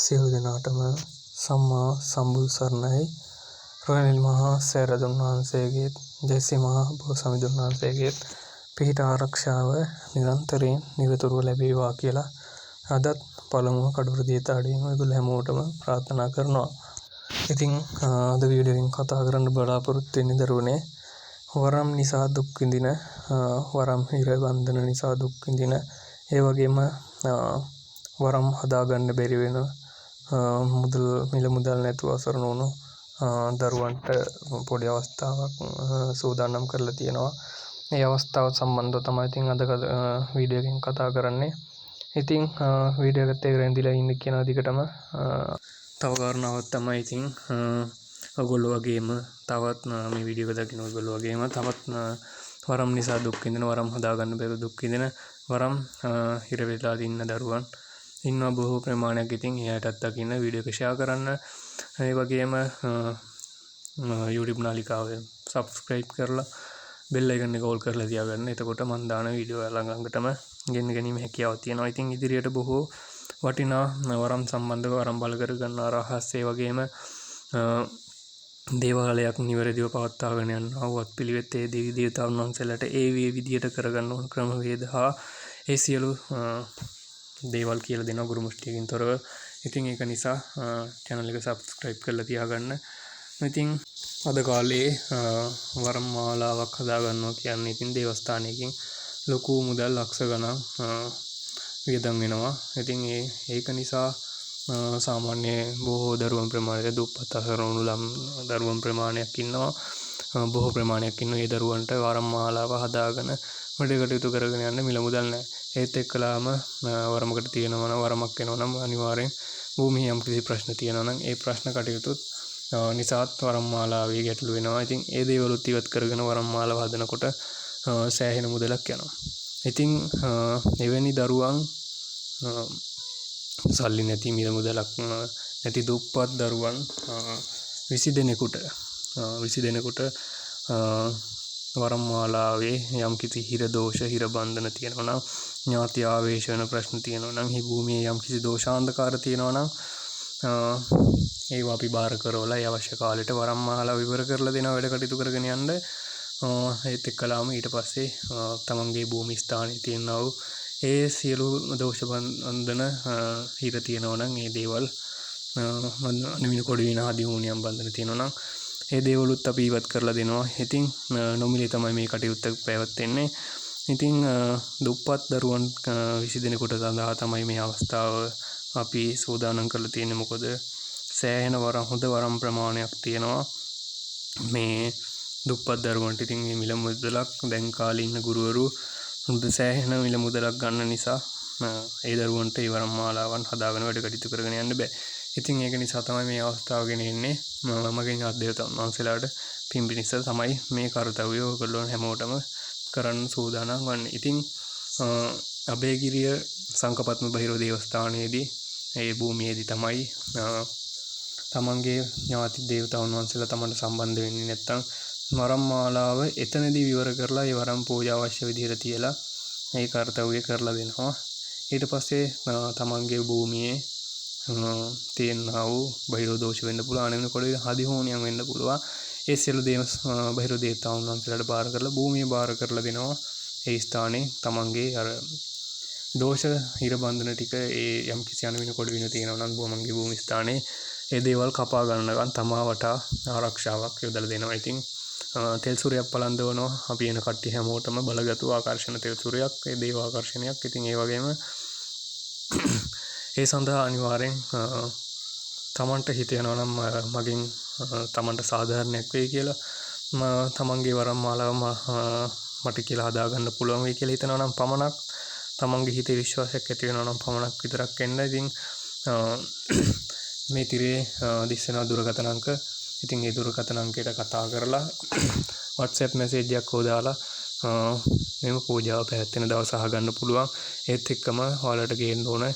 සියලු දෙනාටම සම්මා සම්බුදු සරණයි. රොයල් මහා සෑරදුන් වහන්සේගේ ජයශ්‍රී මහා බෝසමිඳුන් වහන්සේගේ පිහිට ආරක්ෂාව නිරන්තරයෙන් නිරතුරුව ලැබේවා කියලා අදත් පළමුව කඩුවර දියතාඩියෙන් ඔයගොල්ලෝ හැමෝටම ප්‍රාර්ථනා කරනවා. ඉතින් අද වීඩියෝ එකෙන් කතා කරන්න බලාපොරොත්තු වෙන්නේ දරුවනේ වරම් නිසා දුක් විඳින වරම් හිර බන්ධන නිසා දුක් විඳින ඒ වගේම වරම් හදාගන්න බැරි වෙන මිල මුදල් නැතුව අසරණ වුණු දරුවන්ට පොඩි අවස්ථාවක් සූදානම් කරලා තියෙනවා. මේ අවස්ථාව සම්බන්ධව තමයි ඉතින් අද වීඩියෝ එකෙන් කතා කරන්නේ. ඉතින් වීඩියෝ එකත් එක්ක රැඳිලා ඉන්න කියන දිගටම තව කාරණාවක් තමයි ඉතින් ඔයගොල්ලෝ වගේම තවත් මේ වීඩියෝ එක දකින්න ඔයගොල්ලෝ වගේම තවත් වරම් නිසා දුක් විඳින වරම් හදාගන්න බැරුව දුක් විඳින වරම් හිර වෙලා ඉන්න දරුවන් ඉන්නවා බොහෝ ප්‍රමාණයක්. ඉතින් එයාටත් දකින්න වීඩියෝ එක ෂෙයා කරන්න. ඒ වගේම YouTube නාලිකාව subscribe කරලා bell icon එක all කරලා තියාගන්න. එතකොට මම දාන වීඩියෝ ළඟටම ගෙන්න ගැනීම හැකියාවක් තියෙනවා. ඉතින් ඉදිරියට බොහෝ වටිනා වරම් සම්බන්ධව වරම් බල කර ගන්න රහස් ඒ වගේම දේවාලයක් නිවැරදිව පවත්වාගෙන යනවා වත් පිළිවෙත් ඒ දෙවි දේවතාවුන් වහන්සේලාට ඒ විදියට කරගන්න ඕන ක්‍රමවේද හා ඒ සියලු දේවල් කියලා දෙනවා ගුරු මුස්ටියකින් තොරව. ඉතින් ඒක නිසා channel එක subscribe කරලා තියාගන්න. ඉතින් අද කාලේ වරම් මාලාවක් හදා ගන්නවා කියන්නේ ඉතින් දේවස්ථානයකින් ලොකු මුදල් ලක්ෂ ගණන් වියදම් වෙනවා. ඉතින් ඒක නිසා සාමාන්‍ය බොහෝ දරුවන් ප්‍රමාණයට දුප්පත් අසරණ දරුවන් ප්‍රමාණයක් ඉන්නවා. බොහෝ ප්‍රමාණයක් ඉන්නවා. ඒ දරුවන්ට වරම් මාලාව හදාගෙන වැඩ කටයුතු කරගෙන යන්න මිල මුදල් නැහැ. ඒත් එක්කලාම වරමකට තියෙනවා නම් වරමක් වෙනවා නම් අනිවාර්යෙන් භූමියේ යම් කිසි ප්‍රශ්න තියෙනවා නම් ඒ ප්‍රශ්න කටයුතුත් නිසාත් වරම් මාලාවේ ගැටලු වෙනවා. ඉතින් ඒ දේවලුත් ඉවත් කරගෙන වරම් මාලාව හදනකොට සෑහෙන මුදලක් යනවා. ඉතින් එවැනි දරුවන් සල්ලි නැති මිල මුදලක් නැති දුප්පත් දරුවන් 20 දෙනෙකුට වරම් මාලාවේ යම් කිසි හිර දෝෂ හිර බන්ධන තියෙනවා නම් ඥාති ආවේශ වෙන ප්‍රශ්න තියෙනවා නම් හි භූමියේ යම් කිසි දෝෂාන්ධකාර තියෙනවා නම් ඒවා අපි බාර කරවලා ඒ අවශ්‍ය කාලෙට වරම් මාලාව විවර කරලා දෙනවා වැඩ කටයුතු කරගෙන යන්න. ඒත් එක්කලාම ඊට පස්සේ තමන්ගේ භූමි ස්ථානයේ තියෙනා වූ ඒ සියලු දෝෂ බන්ධන හිර තියෙනවා නම් ඒ දේවල් අනිමින කොට වින ආදී වුණියම් බන්ධන තියෙනවා නම් ඒ දේවලුත් අපි ඉවත් කරලා දෙනවා. ඉතින් නොමිලේ තමයි මේ කටයුත්ත පැවැත්වෙන්නේ. ඉතින් දුප්පත් දරුවන් 20 දෙනෙකුට සඳහා තමයි මේ අවස්ථාව අපි සූදානම් කරලා තියෙන්නේ. මොකද සෑහෙන හොඳ වරම් ප්‍රමාණයක් තියෙනවා මේ දුප්පත් දරුවන්ට. ඉතින් මේ මිල මුදලක් දැන් කාලේ ඉන්න ගුරුවරු සෑහෙන මිල මුදලක් ගන්න නිසා ඒ දරුවන්ට ඒ වරම් මාලාවන් හදාගෙන වැඩ කටයුතු කරගෙන යන්න බෑ. ඉතින් ඒක නිසා තමයි මේ අවස්ථාව ගෙන එන්නේ. මගේ ආදේවතාවුන් වහන්සේලාට පින් පිණිස තමයි මේ කාර්යය ඔයගොල්ලෝ හැමෝටම කරන්න සූදානම් වන්නේ. ඉතින් අබේගිරිය සංකපත්ම බහිරව දේවස්ථානයේදී ඒ භූමියේදී තමයි තමන්ගේ ඥාති දේවතාවුන් වහන්සේලා තමන්ට සම්බන්ධ වෙන්නේ නැත්නම් වරම් මාලාව එතනදී විවර කරලා ඒ වරම් පූජා අවශ්‍ය විදිහට තියලා ඒ කාර්යය කරලා දෙනවා. ඊට පස්සේ තමන්ගේ භූමියේ තියෙනා වූ බහිරව දෝෂ වෙන්න පුළුවන් අනෙන්න කොට හදි හෝනියම් වෙන්න පුළුවන්. ඒ සියලු බහිරව දේවතාවුන් වහන්සේලාට බාර කරලා භූමිය බාර කරලා දෙනවා. ඒ ස්ථානයේ තමන්ගේ අර දෝෂ හිර බන්ධන ටික ඒ යම් කිසි අනිමින කොට වින තියෙනවා නම් තමන්ගේ භූමි ස්ථානයේ ඒ දේවල් කපා ගන්නකන් තමා වටා ආරක්ෂාවක් යොදලා දෙනවා. ඉතින් තෙල් සූරයක් පලන්දවනවා අපි එන කට්ටිය හැමෝටම බලගතු ආකර්ෂණ තෙල් සූරයක් ඒ දේව ආකර්ෂණයක්. ඉතින් ඒ වගේම ඒ සඳහා අනිවාර්යෙන් තමන්ට හිතෙනවා නම් මගෙන් තමන්ට සාධාරණයක් වෙයි කියලා තමන්ගේ වරම් මාලාව මට කියලා හදාගන්න පුළුවන් වෙයි කියලා හිතනවා නම් පමණක් තමන්ගේ හිතේ විශ්වාසයක් ඇති වෙනවා නම් පමණක් විතරක් එන්න. ඉතින් මේ තිරේ දිස්සන දුරකථන අංක ඉතින් ඒ දුරකථන අංකයට කතා කරලා WhatsApp message එකක් හො දාලා මෙම පූජාව පැවැත්වෙන දවස අහගන්න පුළුවන්. ඒත් එක්කම ඔයාලට ගේන්න ඕන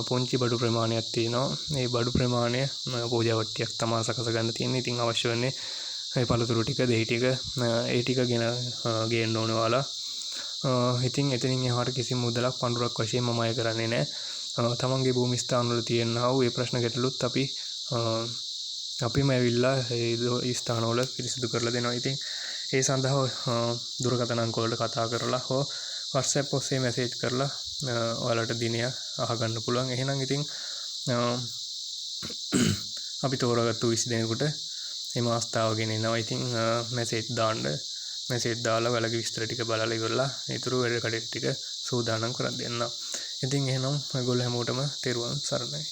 පුංචි බඩු ප්‍රමාණයක් තියෙනවා. මේ බඩු ප්‍රමාණය පූජා වට්ටියක් තමා සකස ගන්න තියෙන්නේ. ඉතින් අවශ්‍ය වෙන්නේ මේ පළතුරු ටික දෙහි ටික ඒ ටික ගේන්න ඕන ඔයාලා. ඉතින් එතනින් එහාට කිසි මුදලක් පඳුරක් වශයෙන් මම අය කරන්නේ නැහැ. තමන්ගේ භූමි ස්ථානවල තියෙනා වූ ඒ ප්‍රශ්න ගැටලුත් අපිම ඇවිල්ලා ඒ ස්ථානවල පිරිසිදු කරලා දෙනවා. ඉතින් ඒ සඳහා දුරකථන අංක වලට කතා කරලා හෝ WhatsApp ඔස්සේ මැසේජ් කරලා ඔයාලට දිනය අහගන්න පුළුවන්. එහෙනම් ඉතින් අපි තෝරාගත්තු 20 දෙනෙකුට එම අවස්ථාව ගෙනෙනවා. ඉතින් මැසේජ් දාලා ඔයාලගේ විස්තර ටික බලලා ඉවරලා ඊටු වැඩ කටයුතු ටික සූදානම් කරන් දෙන්න. ඉතින් එහෙනම් ඔයගොල්ලෝ හැමෝටම තෙරුවන් සරණයි.